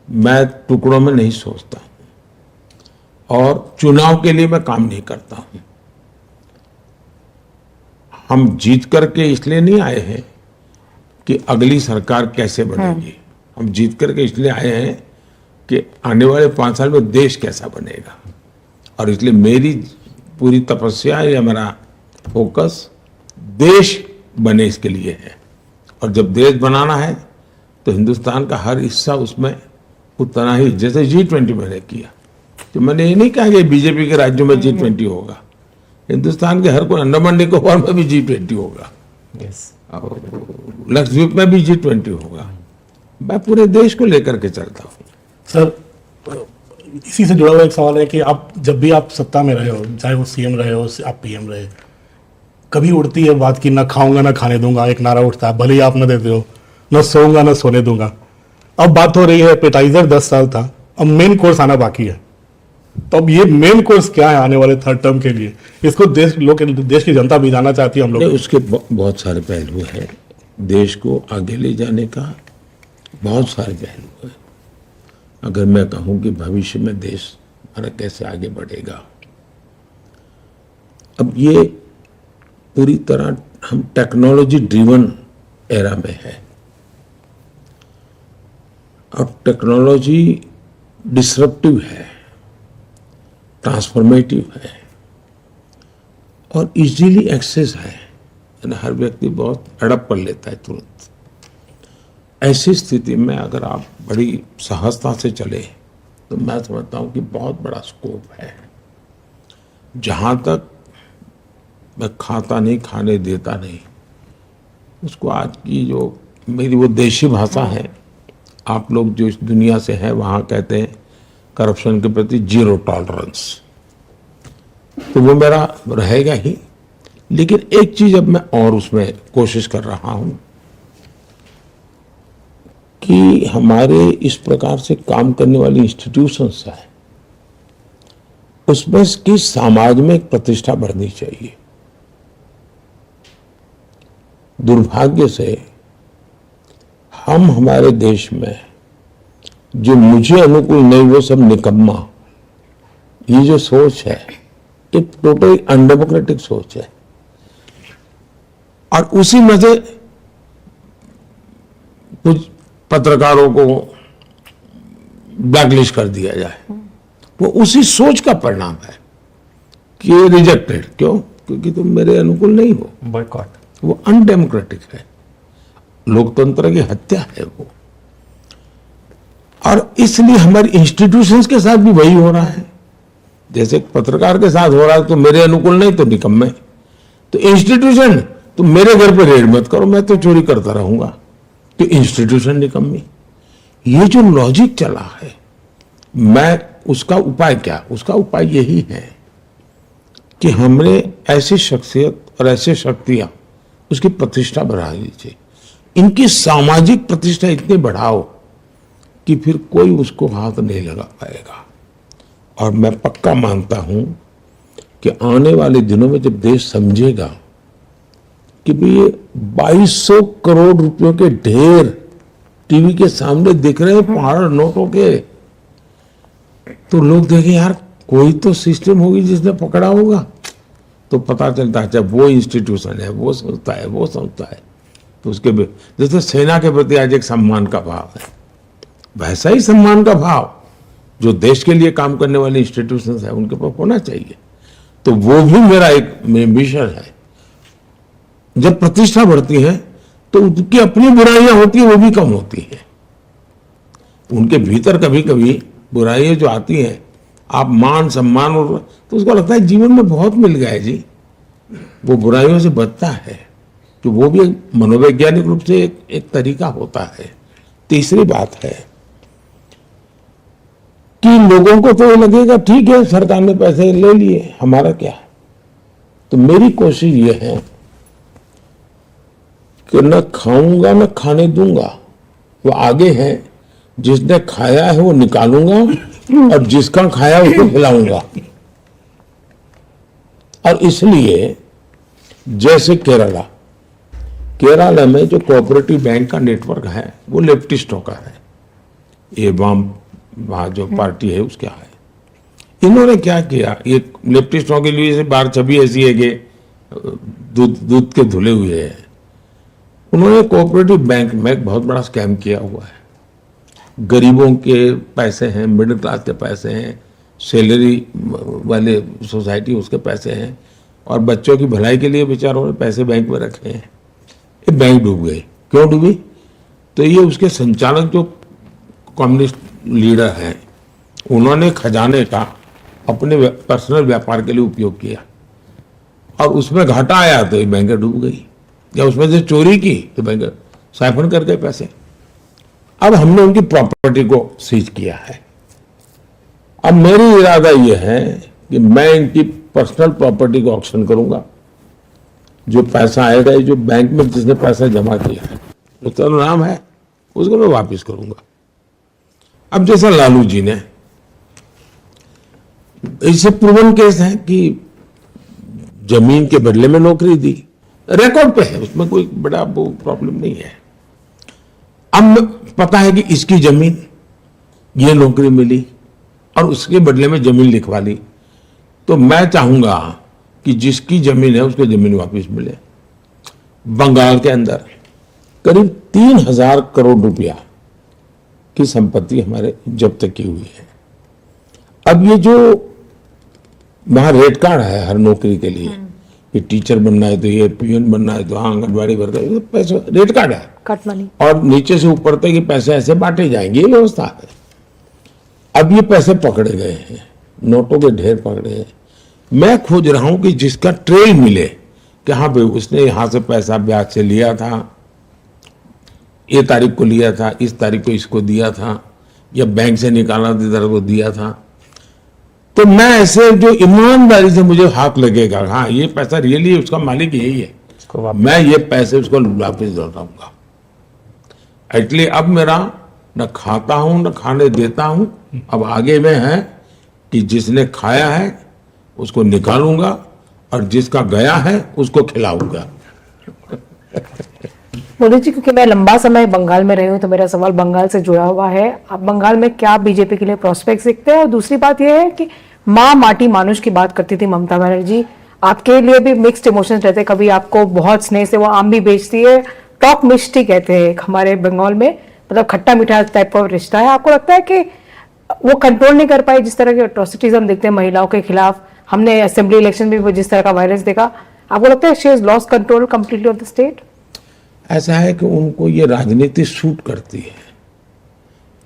मैं टुकड़ों में नहीं सोचता और चुनाव के लिए मैं काम नहीं करता हूं। हम जीत करके इसलिए नहीं आए हैं कि अगली सरकार कैसे बनेगी, हम जीत करके इसलिए आए हैं कि आने वाले 5 साल में देश कैसा बनेगा। और इसलिए मेरी पूरी तपस्या या मेरा फोकस देश बने इसके लिए है। और जब देश बनाना है तो हिंदुस्तान का हर हिस्सा उसमें उतना ही, जैसे G20 मैंने किया, तो मैंने ये नहीं कहा कि बीजेपी के राज्यों में G20 होगा, हिंदुस्तान के हर कोई, अंडमान निकोबार में भी G20 होगा, लक्षद्वीप में भी G20 होगा। मैं पूरे देश को लेकर के चलता हूँ। सर, इसी से जुड़ा हुआ एक सवाल है कि आप जब भी आप सत्ता में रहे हो, चाहे वो सीएम रहे हो, आप पीएम रहे, कभी उड़ती है बात की ना खाऊंगा ना खाने दूंगा, एक नारा उठता है, भले ही आप ना देते हो, ना सोऊंगा ना सोने दूंगा। अब बात हो रही है एपेटाइजर 10 साल था, अब मेन कोर्स आना बाकी है। तो अब ये मेन कोर्स क्या है आने वाले 3rd टर्म के लिए? इसको देश की जनता भी जानना चाहती है हम लोग। उसके बहुत सारे पहलू हैं, देश को आगे ले जाने का बहुत सारे पहलू हैं। अगर मैं कहूं कि भविष्य में देश हमारा कैसे आगे बढ़ेगा, अब ये पूरी तरह हम टेक्नोलॉजी ड्रिवन एरा में है। अब टेक्नोलॉजी डिसरप्टिव है, ट्रांसफॉर्मेटिव है और इजीली एक्सेस है, यानी हर व्यक्ति बहुत अडॉप्ट कर लेता है तुरंत। ऐसी स्थिति में अगर आप बड़ी सहजता से चले तो मैं समझता हूं कि बहुत बड़ा स्कोप है। जहां तक मैं खाता नहीं, खाने देता नहीं, उसको आज की जो मेरी वो देशी भाषा है, आप लोग जो इस दुनिया से हैं वहां कहते हैं करप्शन के प्रति 0 टॉलरेंस, तो वो मेरा रहेगा ही। लेकिन एक चीज अब मैं और उसमें कोशिश कर रहा हूं कि हमारे इस प्रकार से काम करने वाली इंस्टीट्यूशंस है, उसमें की समाज में एक प्रतिष्ठा बढ़नी चाहिए। दुर्भाग्य से हम हमारे देश में जो मुझे अनुकूल नहीं वो सब निकम्मा, ये जो सोच है एक टोटली अनडेमोक्रेटिक सोच है। और उसी में से कुछ पत्रकारों को ब्लैकलिस्ट कर दिया जाए, वो उसी सोच का परिणाम है कि रिजेक्टेड। क्यों? क्योंकि तुम मेरे अनुकूल नहीं हो, बॉयकॉट। वो अनडेमोक्रेटिक है, लोकतंत्र की हत्या है वो। और इसलिए हमारी इंस्टीट्यूशंस के साथ भी वही हो रहा है। जैसे पत्रकार के साथ हो रहा है, तो मेरे अनुकूल नहीं तो निकम्मे। तो इंस्टीट्यूशन, तुम मेरे घर पे रेड मत करो, मैं तो चोरी करता रहूंगा, तो इंस्टीट्यूशन निकम्मी। ये जो लॉजिक चला है, मैं उसका उपाय क्या? उसका उपाय यही है कि हमने ऐसी शख्सियत और ऐसे शक्तियां, उसकी प्रतिष्ठा बढ़ा लीजिए। इनकी सामाजिक प्रतिष्ठा इतनी बढ़ाओ कि फिर कोई उसको हाथ नहीं लगा पाएगा। और मैं पक्का मानता हूं कि आने वाले दिनों में जब देश समझेगा कि भाई ये 2200 करोड़ रुपयों के ढेर टीवी के सामने दिख रहे हैं पहाड़ नोटों के, तो लोग देखें यार कोई तो सिस्टम होगी जिसने पकड़ा होगा, तो पता चलता है जब वो इंस्टीट्यूशन है, वो संस्था है, वो संस्था है, तो उसके जैसे सेना के प्रति आज एक सम्मान का भाव है, वैसा ही सम्मान का भाव जो देश के लिए काम करने वाले इंस्टीट्यूशंस है उनके पास होना चाहिए। तो वो भी मेरा एक मिशन है। जब प्रतिष्ठा बढ़ती है तो उनकी अपनी बुराइयां होती है, वो भी कम होती है। उनके भीतर कभी कभी बुराइयां जो आती हैं, आप मान सम्मान और तो उसको लगता है जीवन में बहुत मिल गया है जी, वो बुराइयों से बचता है। तो वो भी मनोवैज्ञानिक रूप से एक तरीका होता है। तीसरी बात है कि लोगों को तो लगेगा ठीक है सरकार ने पैसे ले लिए, हमारा क्या। तो मेरी कोशिश ये है कि न खाऊंगा न खाने दूंगा, वो आगे है। जिसने खाया है वो निकालूंगा और जिसका खाया उसको खिलाऊंगा। और इसलिए जैसे केरला में जो कोऑपरेटिव बैंक का नेटवर्क है वो लेफ्टिस्टों का है, ये वाम वहाँ जो पार्टी है उसके है। इन्होंने क्या किया, ये लेफ्टिस्टों के लिए से बार छवि ऐसी है कि दूध दूध के धुले हुए हैं। उन्होंने कोऑपरेटिव बैंक में एक बहुत बड़ा स्कैम किया हुआ है। गरीबों के पैसे हैं, मिडिल क्लास के पैसे हैं, सैलरी वाले सोसाइटी उसके पैसे हैं, और बच्चों की भलाई के लिए बेचारों ने पैसे बैंक में रखे हैं। ये बैंक डूब गई। क्यों डूबी? तो ये उसके संचालक जो कम्युनिस्ट लीडर हैं, उन्होंने खजाने का अपने पर्सनल व्यापार के लिए उपयोग किया, और उसमें घाटा आया तो ये बैंक डूब गई, या उसमें से चोरी की तो बैंक साइफन कर गए पैसे। अब हमने उनकी प्रॉपर्टी को सीज किया है। अब मेरी इरादा यह है कि मैं इनकी पर्सनल प्रॉपर्टी को ऑक्शन करूंगा। जो पैसा आएगा, जो बैंक में जिसने पैसा जमा किया है, उसका नाम है, उसको मैं वापस करूंगा। अब जैसा लालू जी ने, इससे प्रूवन केस है कि जमीन के बदले में नौकरी दी, रिकॉर्ड पे है, उसमें कोई बड़ा वो प्रॉब्लम नहीं है। अब पता है कि इसकी जमीन, ये नौकरी मिली और उसके बदले में जमीन लिखवा ली, तो मैं चाहूंगा कि जिसकी जमीन है उसको जमीन वापस मिले। बंगाल के अंदर करीब 3,000 करोड़ रुपया की संपत्ति हमारे जब्त की हुई है। अब ये जो वहां रेट कार्ड है हर नौकरी के लिए, कि टीचर बनना है तो ये, पीएन बनना है तो हाँ, आंगनबाड़ी वर्कर, पैसा रेट कार्ड है, कट मनी, और नीचे से ऊपर तक ये पैसे ऐसे बांटे जाएंगे, ये व्यवस्था है। अब ये पैसे पकड़े गए हैं, नोटों के ढेर पकड़े हैं। मैं खोज रहा हूं कि जिसका ट्रेल मिले कि हाँ भाई उसने यहां से पैसा ब्याज से लिया था, ये तारीख को लिया था, इस तारीख को इसको दिया था, या बैंक से निकाला था इधर को दिया था, तो मैं ऐसे जो ईमानदारी से मुझे हाथ लगेगा, हाँ ये पैसा रियली उसका मालिक यही है, मैं ये पैसे उसको वापिस लौटाऊंगा। इसलिए अब मेरा न खाता हूं न खाने देता हूं, अब आगे में है कि जिसने खाया है उसको निकालूंगा, और जिसका गया है उसको खिलाऊंगा। मोदी जी, क्योंकि मैं लंबा समय बंगाल में रही हूँ तो मेरा सवाल बंगाल से जुड़ा हुआ है। आप बंगाल में क्या बीजेपी के लिए प्रोस्पेक्ट देखते हैं? और दूसरी बात यह है कि माँ माटी मानुष की बात करती थी ममता बनर्जी, आपके लिए भी मिक्स्ड इमोशंस रहते हैं। कभी आपको बहुत स्नेह से वो आम भी बेचती है, टॉक मिष्टी कहते हैं हमारे बंगाल में, मतलब खट्टा मीठा टाइप का रिश्ता है। आपको लगता है कि वो कंट्रोल नहीं कर पाई जिस तरह की अट्रॉसिटीज हम देखते हैं महिलाओं के खिलाफ? हमने असेंबली इलेक्शन में जिस तरह का वायलेंस देखा, आपको लगता है she has lost control completely off the state? ऐसा है कि उनको ये राजनीति सूट करती है,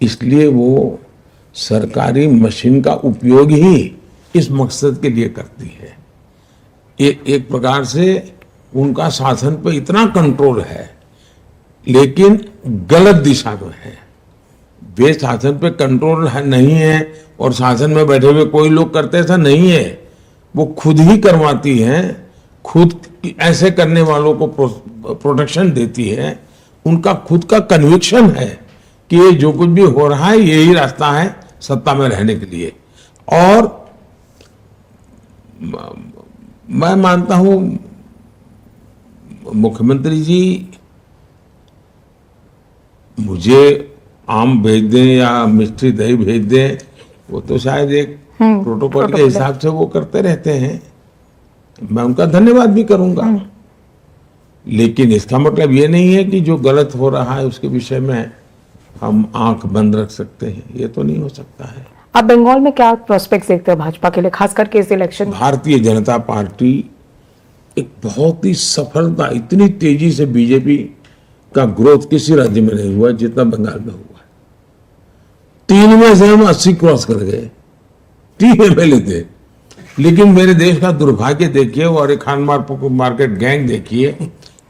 इसलिए वो सरकारी मशीन का उपयोग ही इस मकसद के लिए करती है। एक प्रकार से उनका शासन पे इतना कंट्रोल है, लेकिन गलत दिशा में है। वे शासन पे कंट्रोल नहीं है, और शासन में बैठे हुए कोई लोग करते ऐसा नहीं है, वो खुद ही करवाती हैं, खुद ऐसे करने वालों को प्रोटेक्शन देती है। उनका खुद का कन्विक्शन है कि ये जो कुछ भी हो रहा है यही रास्ता है सत्ता में रहने के लिए। और मैं मानता हूं मुख्यमंत्री जी मुझे आम भेज दें या मिष्टी दही भेज दें, वो तो शायद एक प्रोटोकॉल के हिसाब से वो करते रहते हैं, मैं उनका धन्यवाद भी करूंगा। लेकिन इसका मतलब ये नहीं है कि जो गलत हो रहा है उसके विषय में हम आंख बंद रख सकते हैं, ये तो नहीं हो सकता है। आप बंगाल में क्या प्रोस्पेक्ट देखते हैं भाजपा के लिए, खास करके इस इलेक्शन? भारतीय जनता पार्टी एक बहुत ही सफलता, इतनी तेजी से बीजेपी का ग्रोथ किसी राज्य में नहीं हुआ जितना बंगाल में हुआ। 3 में से हम 80 क्रॉस कर गए, 3 MLA थे। लेकिन मेरे देश का दुर्भाग्य देखिए, और एक खान मार्केट गैंग देखिए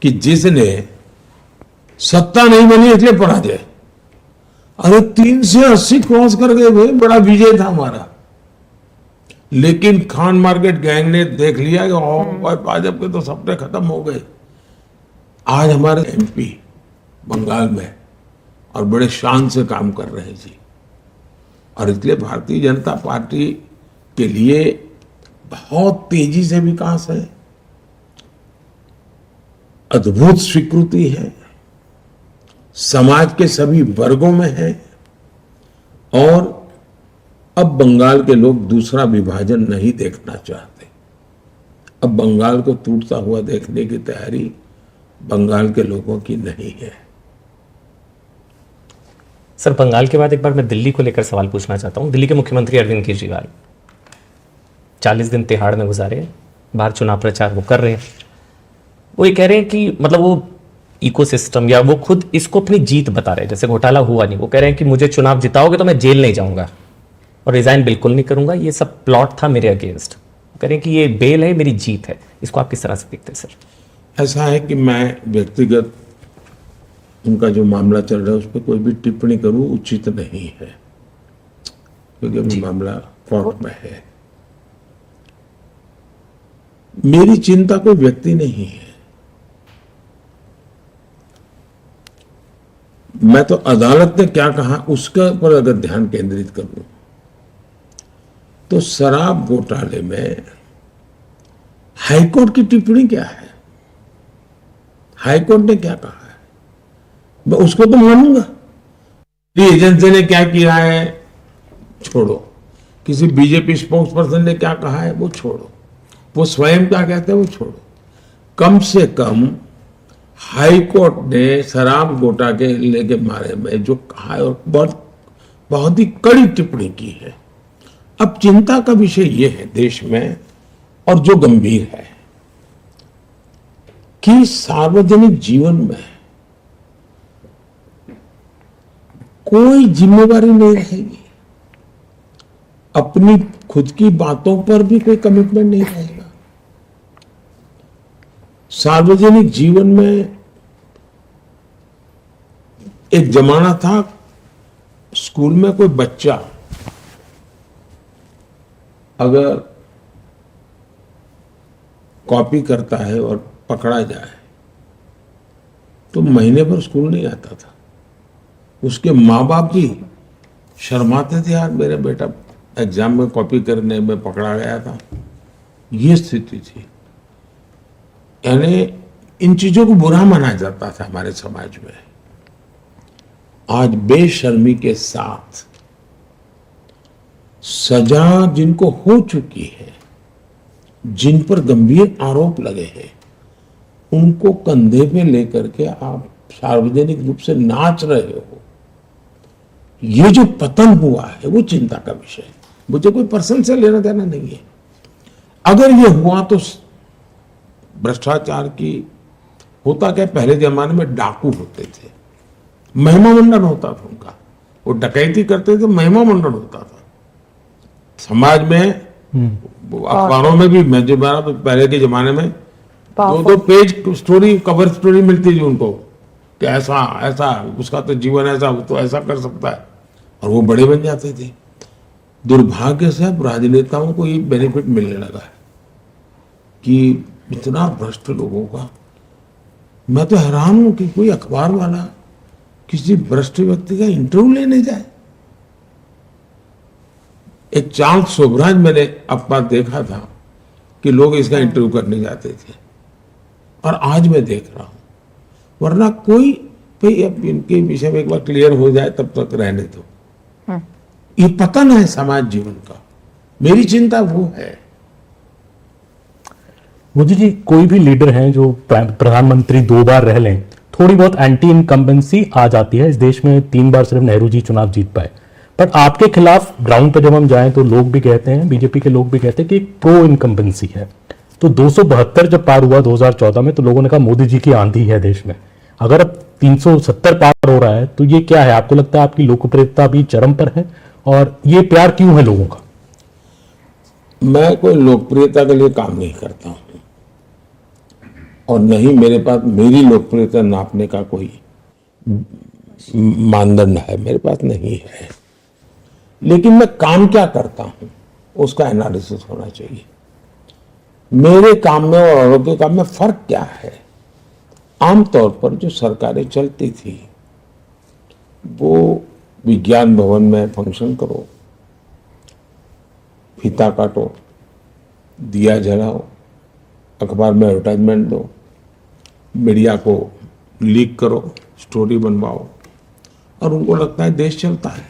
कि जिसने सत्ता नहीं बनी इसलिए पराजय, अरे 3 से 80 क्रॉस कर गए भाई, बड़ा विजय था हमारा। लेकिन खान मार्केट गैंग ने देख लिया कि भाजपा के तो सपने खत्म हो गए। आज हमारे MP बंगाल में और बड़े शान से काम कर रहे हैं जी। और इसलिए भारतीय जनता पार्टी के लिए बहुत तेजी से विकास है, अद्भुत स्वीकृति है, समाज के सभी वर्गों में है, और अब बंगाल के लोग दूसरा विभाजन नहीं देखना चाहते। अब बंगाल को टूटता हुआ देखने की तैयारी बंगाल के लोगों की नहीं है। सर, बंगाल के बाद एक बार मैं दिल्ली को लेकर सवाल पूछना चाहता हूँ। दिल्ली के मुख्यमंत्री अरविंद केजरीवाल 40 दिन तिहाड़ में गुजारे, बाहर चुनाव प्रचार वो कर रहे हैं। वो ये कह रहे हैं कि मतलब वो इकोसिस्टम या वो खुद इसको अपनी जीत बता रहे हैं, जैसे घोटाला हुआ नहीं। वो कह रहे हैं कि मुझे चुनाव जिताओगे तो मैं जेल नहीं जाऊंगा और रिजाइन बिल्कुल नहीं करूंगा, ये सब प्लॉट था मेरे अगेंस्ट। वो कह रहे हैं कि ये बेल है, मेरी जीत है। इसको आप किस तरह से देखते हैं सर? ऐसा है कि मैं व्यक्तिगत उनका जो मामला चल रहा है उस पर कोई भी टिप्पणी करूं उचित नहीं है, क्योंकि अभी मामला कोर्ट में है। मेरी चिंता कोई व्यक्ति नहीं है। मैं तो अदालत ने क्या कहा उसके पर अगर ध्यान केंद्रित करूं तो शराब घोटाले में हाईकोर्ट की टिप्पणी क्या है, हाईकोर्ट ने क्या कहा है, मैं उसको तो मानूंगा। एजेंसी ने क्या किया है छोड़ो, किसी बीजेपी स्पोक्स पर्सन ने क्या कहा है वो छोड़ो, वो स्वयं क्या कहते हैं वो छोड़ो। कम से कम हाई कोर्ट ने शराब घोटाले के बारे में जो कहा है और बहुत ही कड़ी टिप्पणी की है। अब चिंता का विषय ये है देश में और जो गंभीर है कि सार्वजनिक जीवन में कोई जिम्मेवारी नहीं रहेगी, अपनी खुद की बातों पर भी कोई कमिटमेंट नहीं रहेगा। सार्वजनिक जीवन में एक जमाना था, स्कूल में कोई बच्चा अगर कॉपी करता है और पकड़ा जाए तो महीने भर स्कूल नहीं आता था। उसके माँ बाप भी शर्माते थे, यार मेरा बेटा एग्जाम में कॉपी करने में पकड़ा गया था। ये स्थिति थी, यानी इन चीजों को बुरा माना जाता था हमारे समाज में। आज बेशर्मी के साथ सजा जिनको हो चुकी है, जिन पर गंभीर आरोप लगे हैं, उनको कंधे पे लेकर के आप सार्वजनिक रूप से नाच रहे हो। ये जो पतन हुआ है वो चिंता का विषय है। मुझे कोई पर्सन से लेना देना नहीं है। अगर ये हुआ तो भ्रष्टाचार की होता क्या, पहले जमाने में डाकू होते थे, महिमा मंडन होता था उनका, वो डकैती करते थे, महिमा मंडन होता था समाज में। अखबारों में भी मैं जो पहले के जमाने में 2-2 पेज स्टोरी, कवर स्टोरी मिलती थी उनको कि ऐसा ऐसा उसका तो जीवन ऐसा, वो तो ऐसा कर सकता है, और वो बड़े बन जाते थे। दुर्भाग्य से अब राजनेताओं को ये बेनिफिट मिलने लगा है कि इतना भ्रष्ट लोगों का। मैं तो हैरान हूं कि कोई अखबार वाला किसी भ्रष्ट व्यक्ति का इंटरव्यू लेने जाए। एक चार्ल्स शोभराज मैंने अपना देखा था कि लोग इसका इंटरव्यू करने जाते थे, और आज मैं देख रहा हूं। वरना कोई भाई अब इनके विषय में एक बार क्लियर हो जाए तब तक रहने दो। ये पतन है समाज जीवन का, मेरी चिंता वो है। मोदी जी, कोई भी लीडर हैं जो प्रधानमंत्री 2 बार रह लें, थोड़ी बहुत एंटी इनकम्बेंसी आ जाती है। इस देश में 3 बार सिर्फ नेहरू जी चुनाव जीत पाए, पर आपके खिलाफ ग्राउंड पर जब हम जाएं तो लोग भी कहते हैं, बीजेपी के लोग भी कहते हैं कि एक प्रो इनकम्बेंसी है। तो 272 जब पार हुआ 2014 में, तो लोगों ने कहा मोदी जी की आंधी है देश में। अगर अब 370 पार हो रहा है तो ये क्या है? आपको लगता है आपकी लोकप्रियता भी चरम पर है, और ये प्यार क्यों है लोगों का? मैं कोई लोकप्रियता के लिए काम नहीं करता हूं, और नहीं मेरे पास मेरी लोकप्रियता नापने का कोई मानदंड है, मेरे पास नहीं है। लेकिन मैं काम क्या करता हूं उसका एनालिसिस होना चाहिए। मेरे काम में और औरों के काम में फर्क क्या है? आमतौर पर जो सरकारें चलती थी वो विज्ञान भवन में फंक्शन करो, फीता काटो, दिया जलाओ, अखबार में एडवर्टाइजमेंट दो, मीडिया को लीक करो, स्टोरी बनवाओ, और उनको लगता है देश चलता है।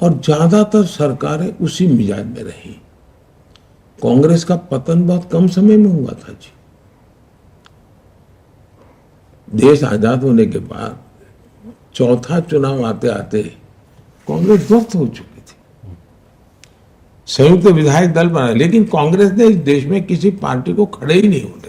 और ज्यादातर सरकारें उसी मिजाज में रही। कांग्रेस का पतन बहुत कम समय में हुआ था जी। देश आजाद होने के बाद चौथा चुनाव आते आते कांग्रेस ध्वस्त हो चुकी थी। संयुक्त विधायक दल बना, लेकिन कांग्रेस ने इस देश में किसी पार्टी को खड़े ही नहीं होने